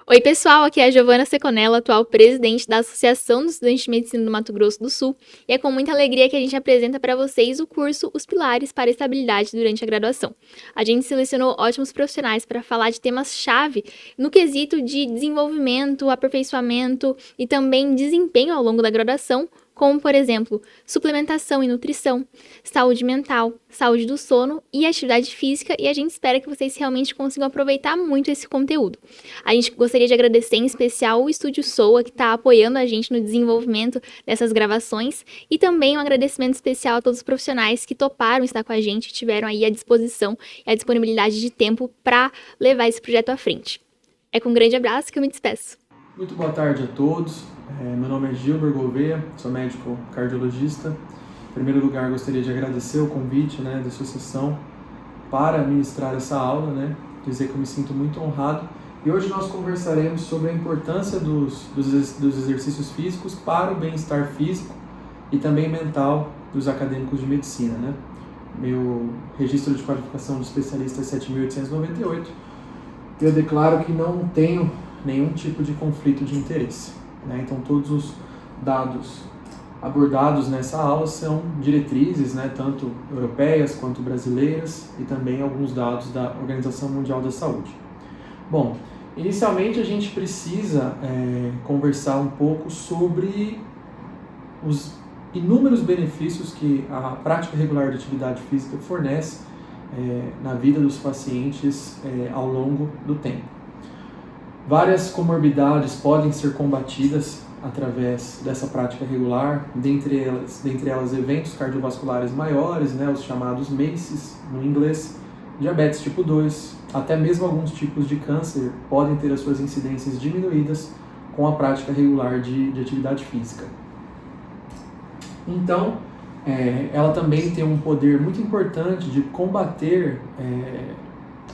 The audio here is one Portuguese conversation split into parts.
Oi, pessoal, aqui é a Giovana Seconella, atual presidente da Associação dos Estudantes de Medicina do Mato Grosso do Sul, e é com muita alegria que a gente apresenta para vocês o curso Os Pilares para a Estabilidade durante a Graduação. A gente selecionou ótimos profissionais para falar de temas-chave no quesito de desenvolvimento, aperfeiçoamento e também desempenho ao longo da graduação, como, por exemplo, suplementação e nutrição, saúde mental, saúde do sono e atividade física, e a gente espera que vocês realmente consigam aproveitar muito esse conteúdo. A gente gostaria de agradecer em especial o Estúdio Soa, que está apoiando a gente no desenvolvimento dessas gravações, e também um agradecimento especial a todos os profissionais que toparam estar com a gente, tiveram aí a disposição e a disponibilidade de tempo para levar esse projeto à frente. É com um grande abraço que eu me despeço. Muito boa tarde a todos. Meu nome é Gilber Gouveia, sou médico cardiologista. Em primeiro lugar, gostaria de agradecer o convite da associação para ministrar essa aula, dizer que eu me sinto muito honrado. E hoje nós conversaremos sobre a importância dos exercícios físicos para o bem-estar físico e também mental dos acadêmicos de medicina. Meu registro de qualificação de especialista é 7.898. Eu declaro que não tenho nenhum tipo de conflito de interesse. Então, todos os dados abordados nessa aula são diretrizes, tanto europeias quanto brasileiras, e também alguns dados da Organização Mundial da Saúde. Bom, inicialmente a gente precisa conversar um pouco sobre os inúmeros benefícios que a prática regular de atividade física fornece na vida dos pacientes ao longo do tempo. Várias comorbidades podem ser combatidas através dessa prática regular, dentre elas eventos cardiovasculares maiores, os chamados MACEs no inglês, diabetes tipo 2, até mesmo alguns tipos de câncer podem ter as suas incidências diminuídas com a prática regular de atividade física. Então, ela também tem um poder muito importante de combater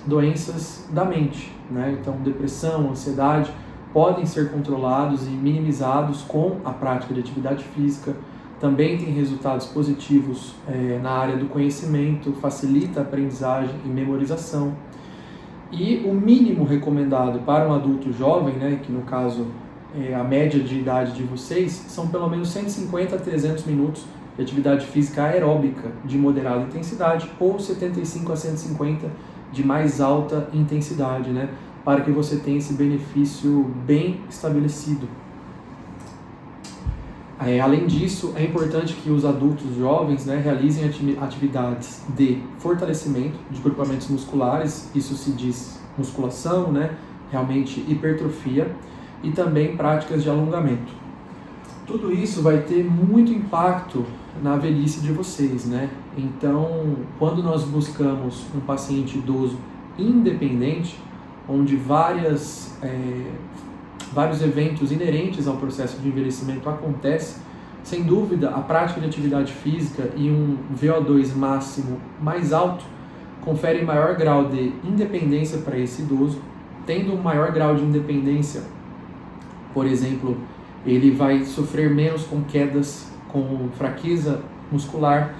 doenças da mente, Então, depressão, ansiedade podem ser controlados e minimizados com a prática de atividade física. Também tem resultados positivos na área do conhecimento, facilita a aprendizagem e memorização. E o mínimo recomendado para um adulto jovem, que no caso é a média de idade de vocês, são pelo menos 150 a 300 minutos de atividade física aeróbica de moderada intensidade ou 75 a 150 de mais alta intensidade, para que você tenha esse benefício bem estabelecido. Além disso, é importante que os adultos jovens realizem atividades de fortalecimento de grupamentos musculares, isso se diz musculação, realmente hipertrofia, e também práticas de alongamento. Tudo isso vai ter muito impacto na velhice de vocês, Então, quando nós buscamos um paciente idoso independente, onde vários eventos inerentes ao processo de envelhecimento acontecem, sem dúvida, a prática de atividade física e um VO2 máximo mais alto conferem maior grau de independência para esse idoso. Tendo um maior grau de independência, por exemplo, ele vai sofrer menos com quedas, com fraqueza muscular,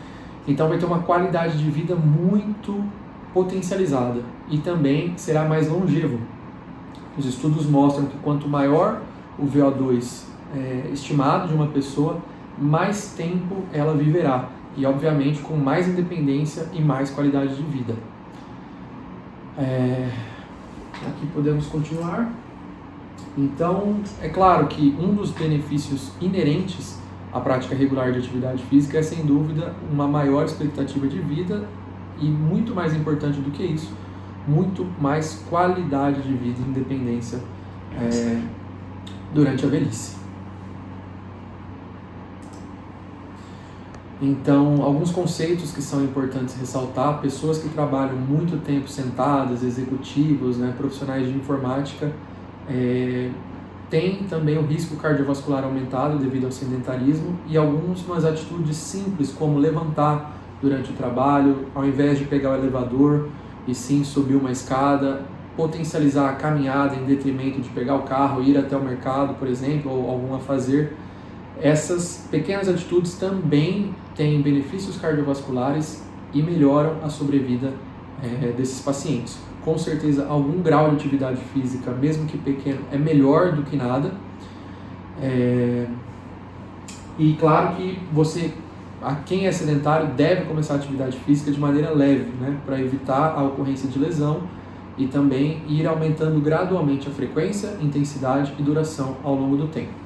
então vai ter uma qualidade de vida muito potencializada e também será mais longevo. Os estudos mostram que quanto maior o VO2 estimado de uma pessoa, mais tempo ela viverá e, obviamente, com mais independência e mais qualidade de vida. Aqui podemos continuar. Então, é claro que um dos benefícios inerentes à prática regular de atividade física é, sem dúvida, uma maior expectativa de vida e, muito mais importante do que isso, muito mais qualidade de vida e independência durante a velhice. Então, alguns conceitos que são importantes ressaltar: pessoas que trabalham muito tempo sentadas, executivos, profissionais de informática, tem também o risco cardiovascular aumentado devido ao sedentarismo e algumas atitudes simples, como levantar durante o trabalho, ao invés de pegar o elevador e sim subir uma escada, potencializar a caminhada em detrimento de pegar o carro, ir até o mercado, por exemplo, ou algum afazer. Essas pequenas atitudes também têm benefícios cardiovasculares e melhoram a sobrevida desses pacientes. com certeza algum grau de atividade física, mesmo que pequeno, é melhor do que nada. E claro que quem é sedentário deve começar a atividade física de maneira leve, né, para evitar a ocorrência de lesão e também ir aumentando gradualmente a frequência, intensidade e duração ao longo do tempo.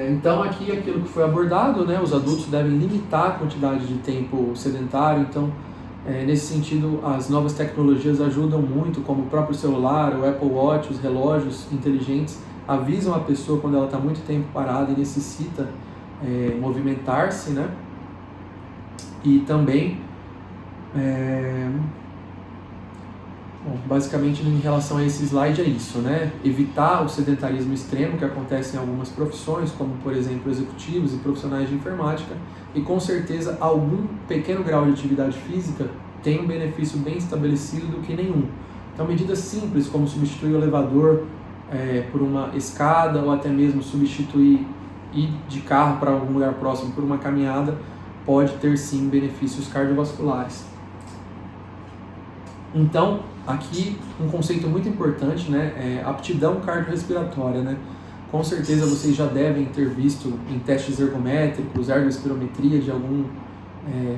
Então aqui aquilo que foi abordado, né, os adultos devem limitar a quantidade de tempo sedentário, então nesse sentido as novas tecnologias ajudam muito, como o próprio celular, o Apple Watch, os relógios inteligentes, avisam a pessoa quando ela está muito tempo parada e necessita movimentar-se, né? E também, basicamente em relação a esse slide é isso, né? Evitar o sedentarismo extremo que acontece em algumas profissões, como por exemplo executivos e profissionais de informática, e com certeza algum pequeno grau de atividade física tem um benefício bem estabelecido do que nenhum. Então medidas simples como substituir o elevador por uma escada ou até mesmo substituir ir de carro para algum lugar próximo por uma caminhada pode ter sim benefícios cardiovasculares. Então, aqui um conceito muito importante, né, é aptidão cardiorrespiratória, né? Com certeza vocês já devem ter visto em testes ergométricos, ergospirometria de algum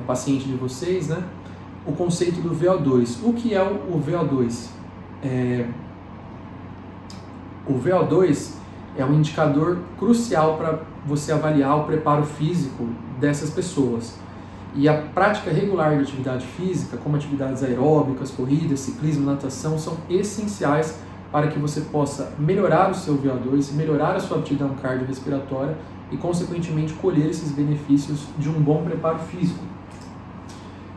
paciente de vocês, né, o conceito do VO2. O que é o VO2? O VO2 é um indicador crucial para você avaliar o preparo físico dessas pessoas. E a prática regular de atividade física, como atividades aeróbicas, corridas, ciclismo, natação, são essenciais para que você possa melhorar o seu VO2, melhorar a sua aptidão cardiorrespiratória e, consequentemente, colher esses benefícios de um bom preparo físico.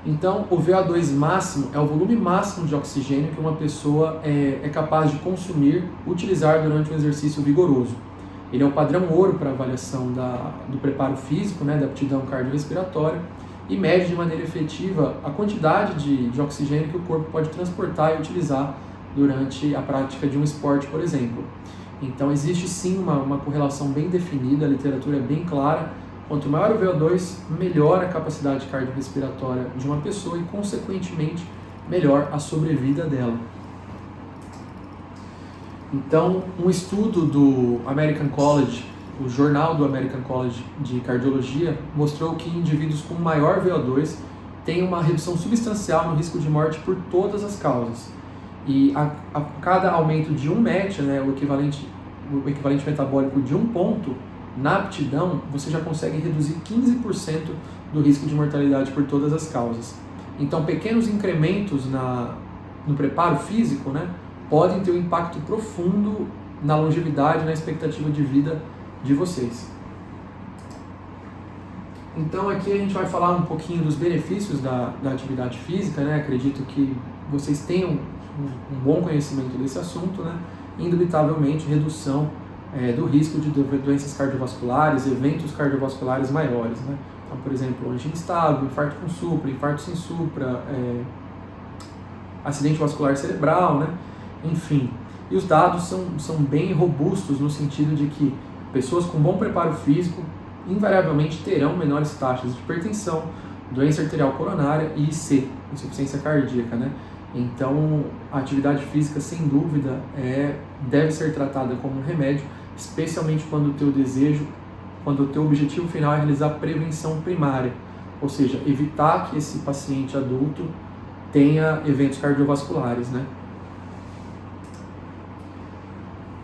Então, o VO2 máximo é o volume máximo de oxigênio que uma pessoa é capaz de consumir, utilizar durante um exercício vigoroso. Ele é o padrão ouro para avaliação do preparo físico, né, da aptidão cardiorrespiratória, e mede de maneira efetiva a quantidade de oxigênio que o corpo pode transportar e utilizar durante a prática de um esporte, por exemplo. Então, existe sim uma correlação bem definida, a literatura é bem clara. Quanto maior o VO2, melhor a capacidade cardiorrespiratória de uma pessoa e, consequentemente, melhor a sobrevida dela. Então, um estudo do American College, o jornal do American College de Cardiologia, mostrou que indivíduos com maior VO2 têm uma redução substancial no risco de morte por todas as causas. E a cada aumento de 1 MET, né, o equivalente metabólico de 1 ponto, na aptidão, você já consegue reduzir 15% do risco de mortalidade por todas as causas. Então, pequenos incrementos no preparo físico, né, podem ter um impacto profundo na longevidade, na expectativa de vida de vocês. Então, aqui a gente vai falar um pouquinho dos benefícios da atividade física, né? Acredito que vocês tenham um bom conhecimento desse assunto, né? Indubitavelmente, redução do risco de doenças cardiovasculares, eventos cardiovasculares maiores, né? Então, por exemplo, angina instável, infarto com supra, infarto sem supra, acidente vascular cerebral, né? Enfim. E os dados são bem robustos no sentido de que pessoas com bom preparo físico invariavelmente terão menores taxas de hipertensão, doença arterial coronária e IC, insuficiência cardíaca, né? Então, a atividade física, sem dúvida, deve ser tratada como um remédio, especialmente quando o teu objetivo final é realizar prevenção primária, ou seja, evitar que esse paciente adulto tenha eventos cardiovasculares, né?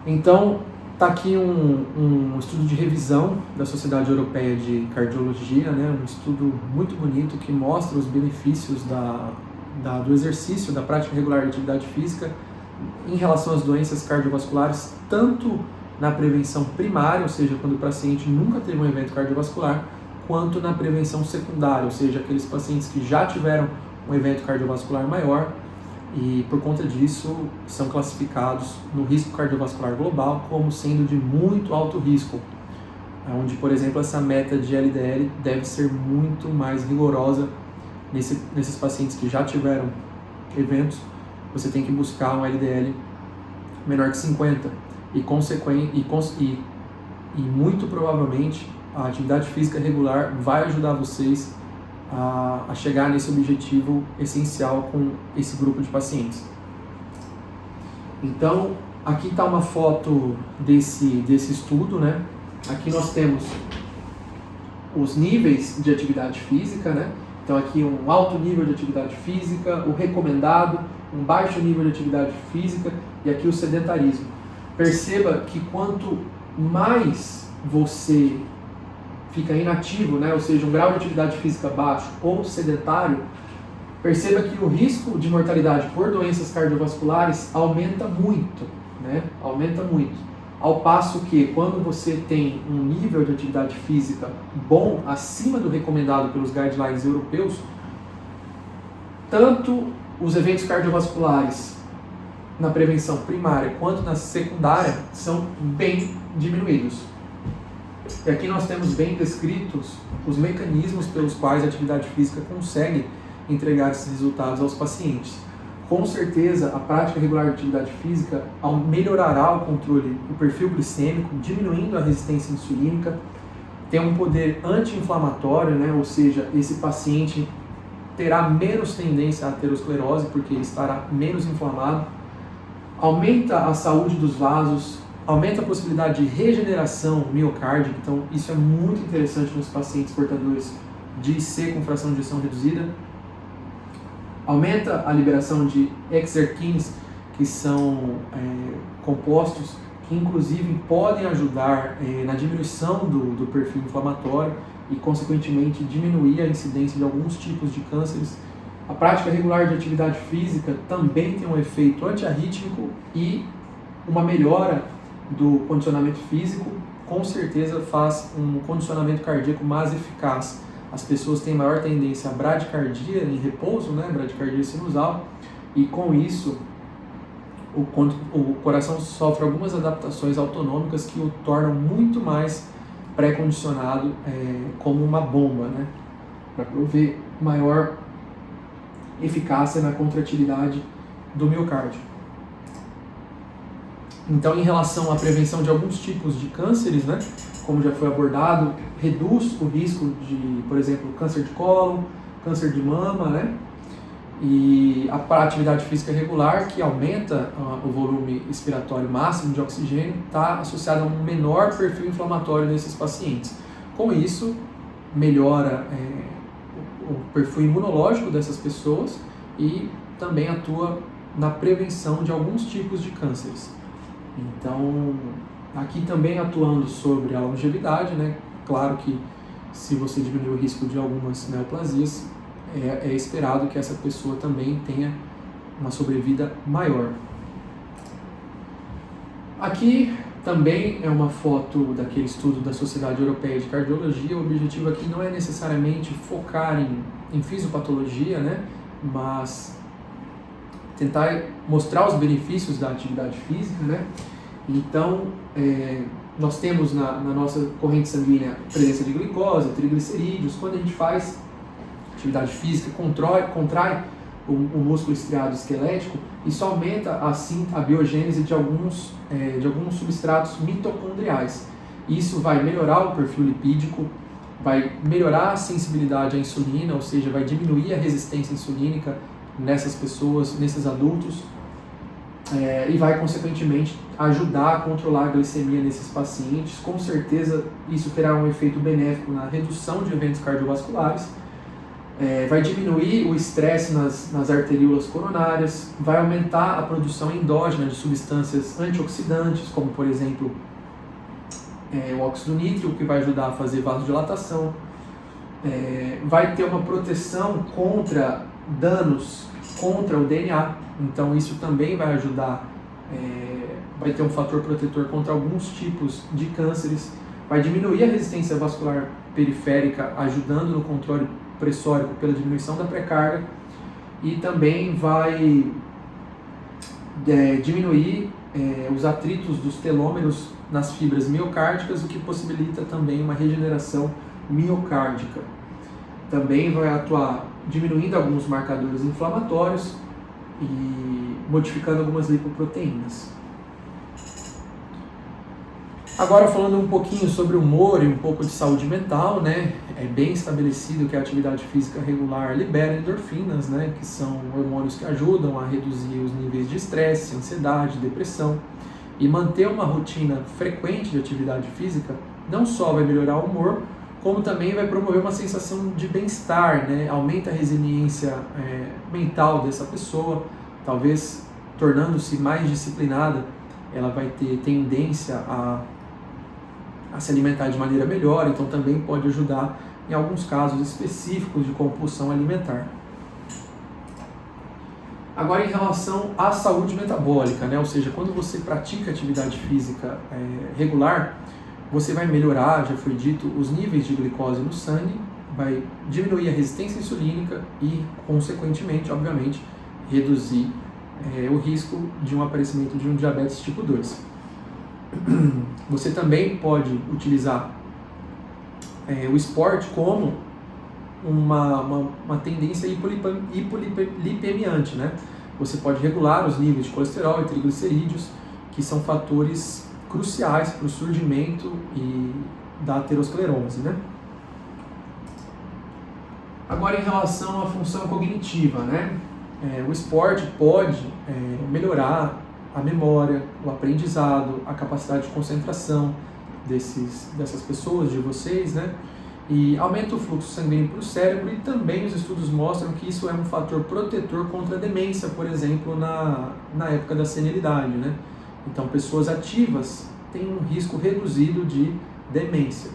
Então, está aqui um estudo de revisão da Sociedade Europeia de Cardiologia, né? Um estudo muito bonito que mostra os benefícios do exercício, da prática regular de atividade física em relação às doenças cardiovasculares, tanto na prevenção primária, ou seja, quando o paciente nunca teve um evento cardiovascular, quanto na prevenção secundária, ou seja, aqueles pacientes que já tiveram um evento cardiovascular maior e, por conta disso, são classificados no risco cardiovascular global como sendo de muito alto risco, onde, por exemplo, essa meta de LDL deve ser muito mais rigorosa nesses pacientes que já tiveram eventos. Você tem que buscar um LDL menor que 50 e muito provavelmente a atividade física regular vai ajudar vocês a chegar nesse objetivo essencial com esse grupo de pacientes. Então, aqui está uma foto desse estudo, né? Aqui nós temos os níveis de atividade física, né? Então aqui um alto nível de atividade física, o recomendado, um baixo nível de atividade física e aqui o sedentarismo. Perceba que quanto mais você fica inativo, né? Ou seja, um grau de atividade física baixo ou sedentário, perceba que o risco de mortalidade por doenças cardiovasculares aumenta muito, né? Aumenta muito. Ao passo que, quando você tem um nível de atividade física bom, acima do recomendado pelos guidelines europeus, tanto os eventos cardiovasculares na prevenção primária quanto na secundária são bem diminuídos. E aqui nós temos bem descritos os mecanismos pelos quais a atividade física consegue entregar esses resultados aos pacientes. Com certeza, a prática regular de atividade física melhorará o controle do perfil glicêmico, diminuindo a resistência insulínica, tem um poder anti-inflamatório, né? Ou seja, esse paciente terá menos tendência à aterosclerose, porque ele estará menos inflamado, aumenta a saúde dos vasos, aumenta a possibilidade de regeneração miocárdica, então isso é muito interessante nos pacientes portadores de IC com fração de ejeção reduzida. Aumenta a liberação de exerkins, que são compostos que inclusive podem ajudar na diminuição do perfil inflamatório e, consequentemente, diminuir a incidência de alguns tipos de cânceres. A prática regular de atividade física também tem um efeito antiarrítmico e uma melhora do condicionamento físico, com certeza faz um condicionamento cardíaco mais eficaz. As pessoas têm maior tendência à bradicardia em repouso, né, bradicardia sinusal, e com isso o coração sofre algumas adaptações autonômicas que o tornam muito mais pré-condicionado como uma bomba, né, para prover maior eficácia na contratilidade do miocárdio. Então, em relação à prevenção de alguns tipos de cânceres, né, como já foi abordado, reduz o risco de, por exemplo, câncer de cólon, câncer de mama, né, e a atividade física regular, que aumenta o volume expiratório máximo de oxigênio, está associada a um menor perfil inflamatório nesses pacientes. Com isso, melhora o perfil imunológico dessas pessoas e também atua na prevenção de alguns tipos de cânceres. Então, aqui também atuando sobre a longevidade, né? Claro que se você diminuir o risco de algumas neoplasias, é esperado que essa pessoa também tenha uma sobrevida maior. Aqui também é uma foto daquele estudo da Sociedade Europeia de Cardiologia. O objetivo aqui não é necessariamente focar em fisiopatologia, né? Mas tentar mostrar os benefícios da atividade física, né? Então, nós temos na nossa corrente sanguínea presença de glicose, triglicerídeos. Quando a gente faz atividade física, contrai o músculo estriado esquelético, isso aumenta assim a biogênese de alguns substratos mitocondriais. Isso vai melhorar o perfil lipídico, vai melhorar a sensibilidade à insulina, ou seja, vai diminuir a resistência insulínica nessas pessoas, nesses adultos, e vai, consequentemente, ajudar a controlar a glicemia nesses pacientes. Com certeza, isso terá um efeito benéfico na redução de eventos cardiovasculares, vai diminuir o estresse nas arteríolas coronárias, vai aumentar a produção endógena de substâncias antioxidantes, como, por exemplo, o óxido nítrico, que vai ajudar a fazer vasodilatação, vai ter uma proteção contra danos contra o DNA, então isso também vai ajudar, vai ter um fator protetor contra alguns tipos de cânceres, vai diminuir a resistência vascular periférica, ajudando no controle pressórico pela diminuição da pré-carga, e também vai diminuir os atritos dos telômeros nas fibras miocárdicas, o que possibilita também uma regeneração miocárdica. Também vai atuar diminuindo alguns marcadores inflamatórios e modificando algumas lipoproteínas. Agora falando um pouquinho sobre humor e um pouco de saúde mental, né? É bem estabelecido que a atividade física regular libera endorfinas, né? Que são hormônios que ajudam a reduzir os níveis de estresse, ansiedade, depressão. E manter uma rotina frequente de atividade física não só vai melhorar o humor, como também vai promover uma sensação de bem-estar, né? Aumenta a resiliência mental dessa pessoa, talvez tornando-se mais disciplinada, ela vai ter tendência a se alimentar de maneira melhor, então também pode ajudar em alguns casos específicos de compulsão alimentar. Agora, em relação à saúde metabólica, né? Ou seja, quando você pratica atividade física regular, você vai melhorar, já foi dito, os níveis de glicose no sangue, vai diminuir a resistência insulínica e, consequentemente, obviamente, reduzir o risco de um aparecimento de um diabetes tipo 2. Você também pode utilizar o esporte como uma tendência hipolipemiante, né? Você pode regular os níveis de colesterol e triglicerídeos, que são fatores cruciais para o surgimento da aterosclerose, né? Agora, em relação à função cognitiva, né? O esporte pode melhorar a memória, o aprendizado, a capacidade de concentração dessas pessoas, de vocês, né? E aumenta o fluxo sanguíneo para o cérebro, e também os estudos mostram que isso é um fator protetor contra a demência, por exemplo, na época da senilidade, né? Então, pessoas ativas têm um risco reduzido de demência.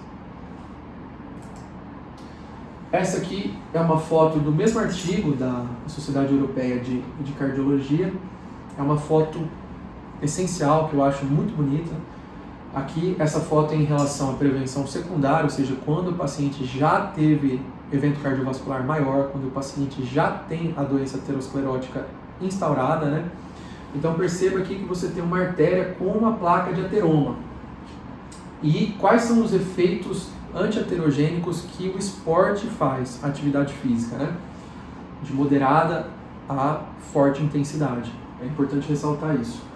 Essa aqui é uma foto do mesmo artigo da Sociedade Europeia de Cardiologia. É uma foto essencial, que eu acho muito bonita. Aqui, essa foto é em relação à prevenção secundária, ou seja, quando o paciente já teve evento cardiovascular maior, quando o paciente já tem a doença aterosclerótica instaurada, né? Então perceba aqui que você tem uma artéria com uma placa de ateroma. E quais são os efeitos antiaterogênicos que o esporte faz, a atividade física, né? De moderada a forte intensidade. É importante ressaltar isso.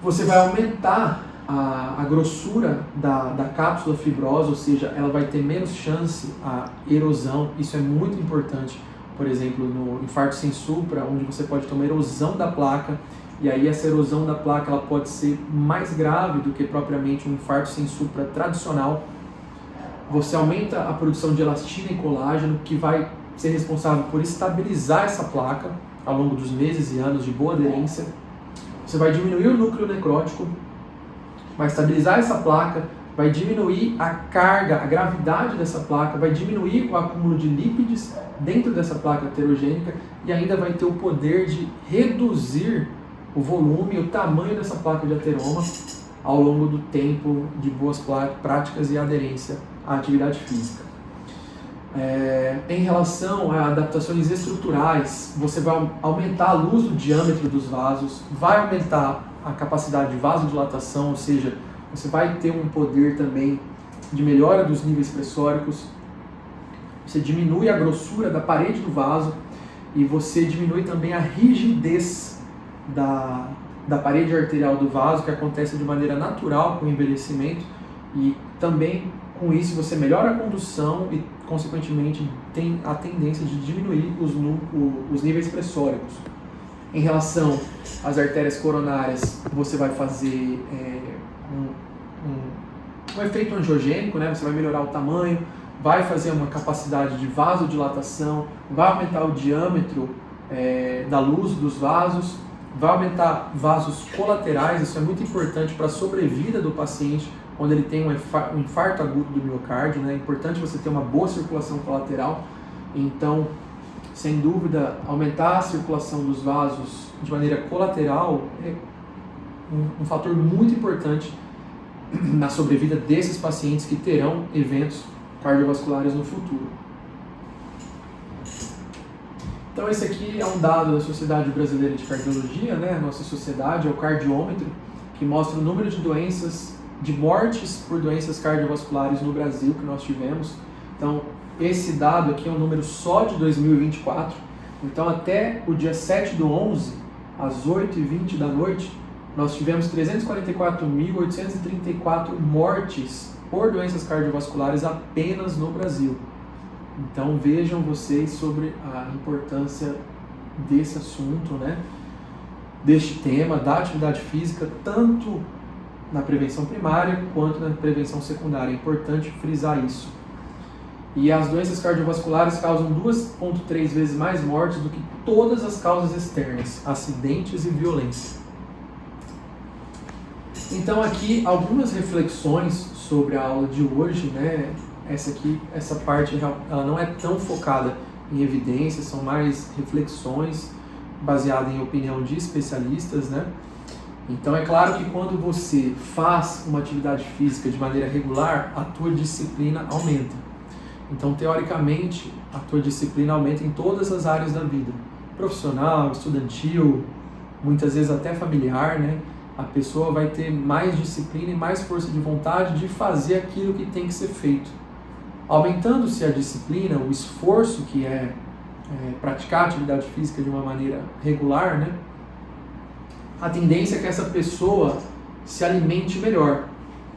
Você vai aumentar a grossura da cápsula fibrosa, ou seja, ela vai ter menos chance à erosão. Isso é muito importante, por exemplo, no infarto sem supra, onde você pode ter uma erosão da placa, e aí essa erosão da placa ela pode ser mais grave do que propriamente um infarto sem supra tradicional. Você aumenta a produção de elastina e colágeno, que vai ser responsável por estabilizar essa placa ao longo dos meses e anos de boa aderência. Você vai diminuir o núcleo necrótico, vai estabilizar essa placa, vai diminuir a carga, a gravidade dessa placa, vai diminuir o acúmulo de lípides dentro dessa placa aterogênica, e ainda vai ter o poder de reduzir o volume e o tamanho dessa placa de ateroma ao longo do tempo de boas práticas e aderência à atividade física. Em relação a adaptações estruturais, você vai aumentar a luz do diâmetro dos vasos, vai aumentar a capacidade de vasodilatação, ou seja, você vai ter um poder também de melhora dos níveis pressóricos, você diminui a grossura da parede do vaso e você diminui também a rigidez da parede arterial do vaso, que acontece de maneira natural com o envelhecimento, e também com isso você melhora a condução e, consequentemente, tem a tendência de diminuir os níveis pressóricos. Em relação às artérias coronárias, você vai fazer um efeito angiogênico, né? Você vai melhorar o tamanho, vai fazer uma capacidade de vasodilatação, vai aumentar o diâmetro da luz dos vasos, vai aumentar vasos colaterais. Isso é muito importante para a sobrevida do paciente quando ele tem um infarto agudo do miocárdio, né? É importante você ter uma boa circulação colateral. Então, sem dúvida, aumentar a circulação dos vasos de maneira colateral é um fator muito importante na sobrevida desses pacientes que terão eventos cardiovasculares no futuro. Então esse aqui é um dado da Sociedade Brasileira de Cardiologia, né? A nossa sociedade é o cardiômetro, que mostra o número de mortes por doenças cardiovasculares no Brasil que nós tivemos. Então esse dado aqui é um número só de 2024. Então até o dia 7/11, às 8h20 da noite, nós tivemos 344.834 mortes por doenças cardiovasculares apenas no Brasil. Então vejam vocês sobre a importância desse assunto, né? Deste tema, da atividade física, tanto na prevenção primária quanto na prevenção secundária. É importante frisar isso. E as doenças cardiovasculares causam 2,3 vezes mais mortes do que todas as causas externas, acidentes e violência. Então aqui algumas reflexões sobre a aula de hoje, né? Essa parte ela não é tão focada em evidências, são mais reflexões baseadas em opinião de especialistas, né? Então é claro que quando você faz uma atividade física de maneira regular, a tua disciplina aumenta. Então teoricamente a tua disciplina aumenta em todas as áreas da vida, profissional, estudantil, muitas vezes até familiar, né? A pessoa vai ter mais disciplina e mais força de vontade de fazer aquilo que tem que ser feito. Aumentando-se a disciplina, o esforço que é praticar a atividade física de uma maneira regular, né? A tendência é que essa pessoa se alimente melhor.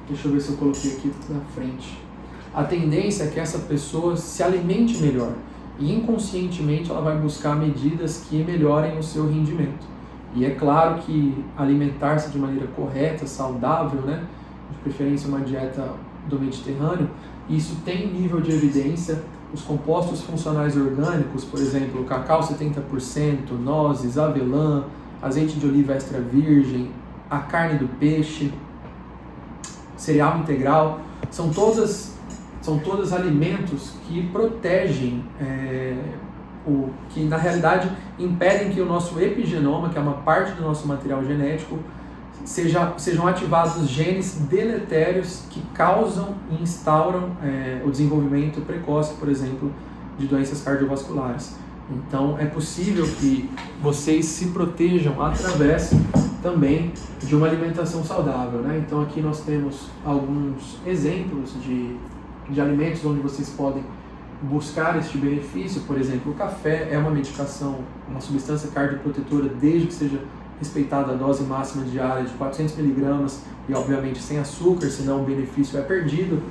Deixa eu ver se eu coloquei aqui na frente. A tendência é que essa pessoa se alimente melhor e inconscientemente ela vai buscar medidas que melhorem o seu rendimento. E é claro que alimentar-se de maneira correta, saudável, né? De preferência uma dieta do Mediterrâneo, isso tem nível de evidência. Os compostos funcionais orgânicos, por exemplo, cacau 70%, nozes, avelã, azeite de oliva extra virgem, a carne do peixe, cereal integral, são todos alimentos que protegem, que na realidade impedem que o nosso epigenoma, que é uma parte do nosso material genético, sejam ativados genes deletérios que causam e instauram o desenvolvimento precoce, por exemplo, de doenças cardiovasculares. Então é possível que vocês se protejam através também de uma alimentação saudável, né? Então aqui nós temos alguns exemplos de alimentos onde vocês podem buscar este benefício. Por exemplo, o café é uma medicação, uma substância cardioprotetora, desde que seja respeitada a dose máxima diária de 400 mg e obviamente sem açúcar, senão o benefício é perdido.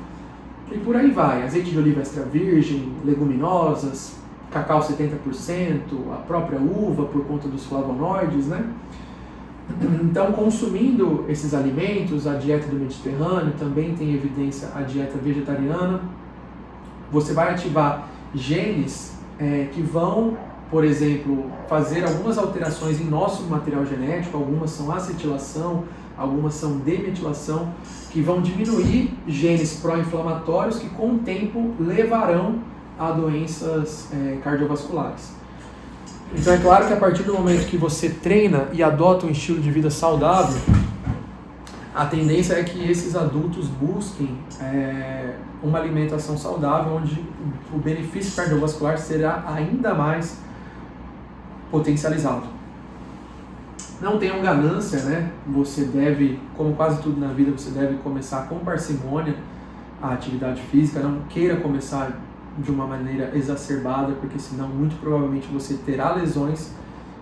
E por aí vai, azeite de oliva extra virgem, leguminosas, cacau 70%, a própria uva por conta dos flavonoides, né? Então, consumindo esses alimentos, a dieta do Mediterrâneo, também tem evidência a dieta vegetariana, você vai ativar genes que vão, por exemplo, fazer algumas alterações em nosso material genético, algumas são acetilação, algumas são demetilação, que vão diminuir genes pró-inflamatórios que com o tempo levarão a doenças cardiovasculares. Então é claro que a partir do momento que você treina e adota um estilo de vida saudável, a tendência é que esses adultos busquem uma alimentação saudável, onde o benefício cardiovascular será ainda mais potencializado. Não tenham ganância, né? Você deve, como quase tudo na vida, você deve começar com parcimônia a atividade física, não queira começar de uma maneira exacerbada, porque senão muito provavelmente você terá lesões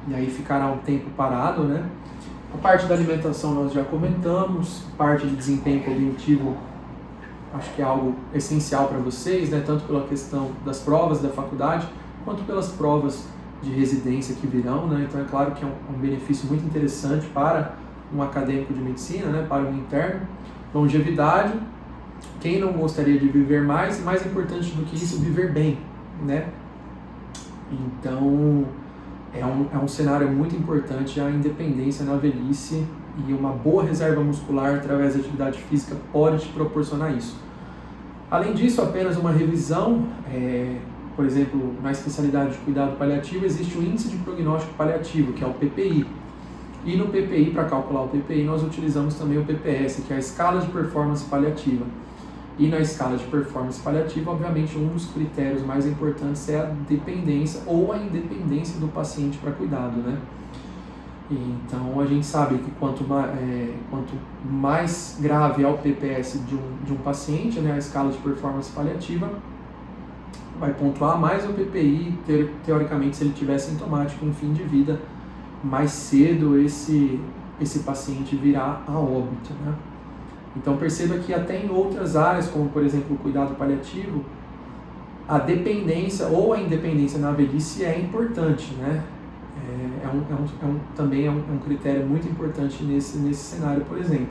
e aí ficará um tempo parado, né? A parte da alimentação nós já comentamos, parte de desempenho cognitivo acho que é algo essencial para vocês, né? Tanto pela questão das provas da faculdade, quanto pelas provas de residência que virão, né? Então é claro que é um benefício muito interessante para um acadêmico de medicina, né? Para um interno. Longevidade, quem não gostaria de viver mais, e mais importante do que isso, viver bem, né? Então é um cenário muito importante a independência na velhice, e uma boa reserva muscular através da atividade física pode te proporcionar isso. Além disso, apenas uma revisão, por exemplo, na especialidade de cuidado paliativo existe o índice de prognóstico paliativo, que é o PPI. E no PPI, para calcular o PPI, nós utilizamos também o PPS, que é a escala de performance paliativa. E na escala de performance paliativa, obviamente, um dos critérios mais importantes é a dependência ou a independência do paciente para cuidado, né? Então, a gente sabe que quanto mais grave é o PPS de um paciente, né, a escala de performance paliativa, vai pontuar mais o PPI, teoricamente, se ele tiver sintomático em fim de vida, mais cedo esse esse paciente virá a óbito, né? Então perceba que até em outras áreas, como por exemplo o cuidado paliativo, a dependência ou a independência na velhice é importante, né? Também é um critério muito importante nesse cenário, por exemplo.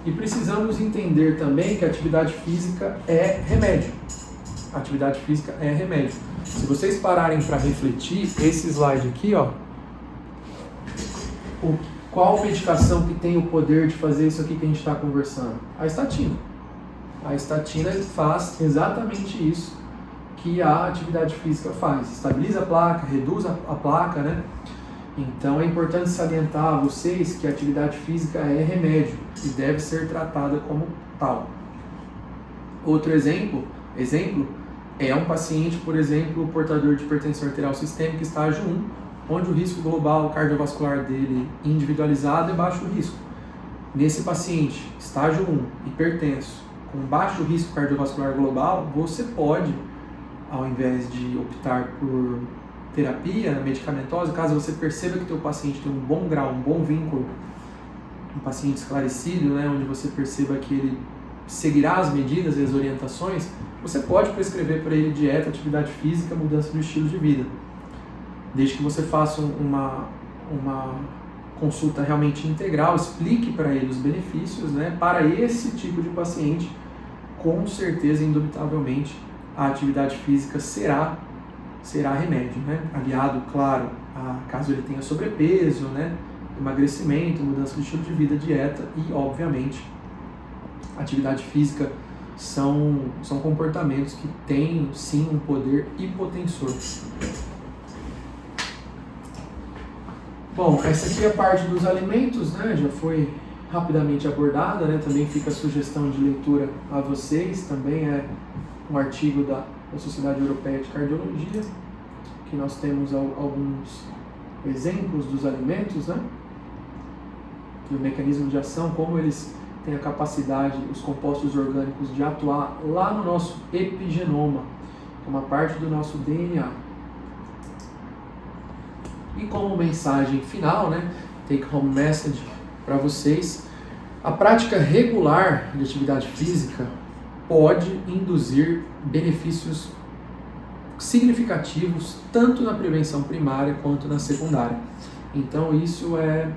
E precisamos entender também que a atividade física é remédio. A atividade física é remédio. Se vocês pararem para refletir, esse slide aqui, ó, qual medicação que tem o poder de fazer isso aqui que a gente está conversando? A estatina. A estatina faz exatamente isso que a atividade física faz. Estabiliza a placa, reduz a placa, né? Então é importante salientar a vocês que a atividade física é remédio e deve ser tratada como tal. Outro exemplo é um paciente, por exemplo, portador de hipertensão arterial sistêmica estágio 1, onde o risco global cardiovascular dele individualizado é baixo risco. Nesse paciente, estágio 1, hipertenso, com baixo risco cardiovascular global, você pode, ao invés de optar por terapia medicamentosa, caso você perceba que o teu paciente tem um bom grau, um bom vínculo, um paciente esclarecido, né, onde você perceba que ele seguirá as medidas e as orientações, você pode prescrever para ele dieta, atividade física, mudança do estilo de vida. Desde que você faça uma consulta realmente integral, explique para ele os benefícios, né, para esse tipo de paciente, com certeza, indubitavelmente, a atividade física será remédio, né? Aliado, claro, caso ele tenha sobrepeso, né? Emagrecimento, mudança de estilo de vida, dieta e, obviamente, atividade física são comportamentos que têm, sim, um poder hipotensor. Bom, essa aqui é a parte dos alimentos, né? Já foi rapidamente abordada, né? Também fica a sugestão de leitura a vocês, também é um artigo da Sociedade Europeia de Cardiologia, que nós temos alguns exemplos dos alimentos, né? E o mecanismo de ação, como eles têm a capacidade, os compostos orgânicos, de atuar lá no nosso epigenoma, que é uma parte do nosso DNA. E como mensagem final, né? Take home message para vocês, a prática regular de atividade física pode induzir benefícios significativos tanto na prevenção primária quanto na secundária. Então isso é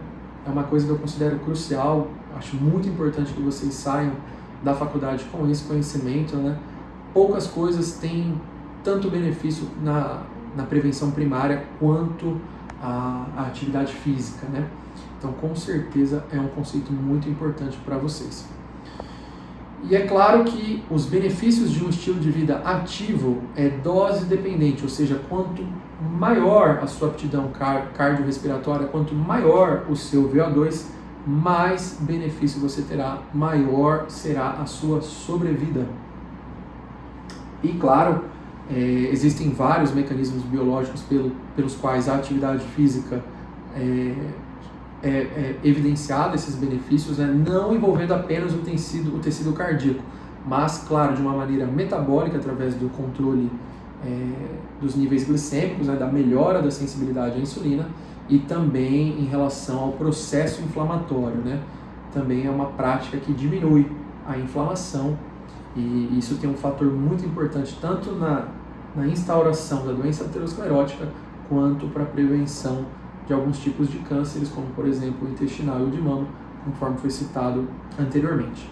uma coisa que eu considero crucial, acho muito importante que vocês saiam da faculdade com esse conhecimento, né? Poucas coisas têm tanto benefício na prevenção primária quanto a atividade física, né? Então com certeza é um conceito muito importante para vocês. E é claro que os benefícios de um estilo de vida ativo é dose dependente, ou seja, quanto maior a sua aptidão cardiorrespiratória, quanto maior o seu VO2, mais benefício você terá, maior será a sua sobrevida. E claro, existem vários mecanismos biológicos pelos quais a atividade física evidenciado esses benefícios, né, não envolvendo apenas o tecido cardíaco, mas, claro, de uma maneira metabólica, através do controle dos níveis glicêmicos, né, da melhora da sensibilidade à insulina, e também em relação ao processo inflamatório, né, também é uma prática que diminui a inflamação, e isso tem um fator muito importante, tanto na instauração da doença aterosclerótica, quanto para a prevenção de alguns tipos de cânceres, como por exemplo o intestinal e o de mama, conforme foi citado anteriormente.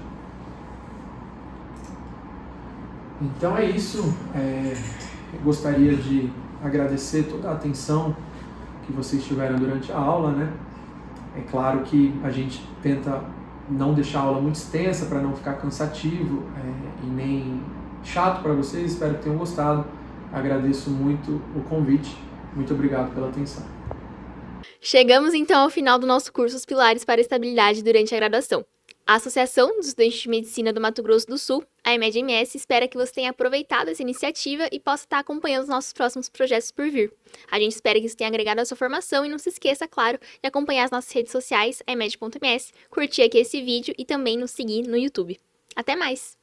Então é isso, eu gostaria de agradecer toda a atenção que vocês tiveram durante a aula, né? É claro que a gente tenta não deixar a aula muito extensa para não ficar cansativo e nem chato para vocês, espero que tenham gostado, agradeço muito o convite, muito obrigado pela atenção. Chegamos então ao final do nosso curso Os Pilares para a Estabilidade durante a graduação. A Associação dos Estudantes de Medicina do Mato Grosso do Sul, a EMED-MS, espera que você tenha aproveitado essa iniciativa e possa estar acompanhando os nossos próximos projetos por vir. A gente espera que isso tenha agregado à sua formação e não se esqueça, claro, de acompanhar as nossas redes sociais, emed.ms, curtir aqui esse vídeo e também nos seguir no YouTube. Até mais!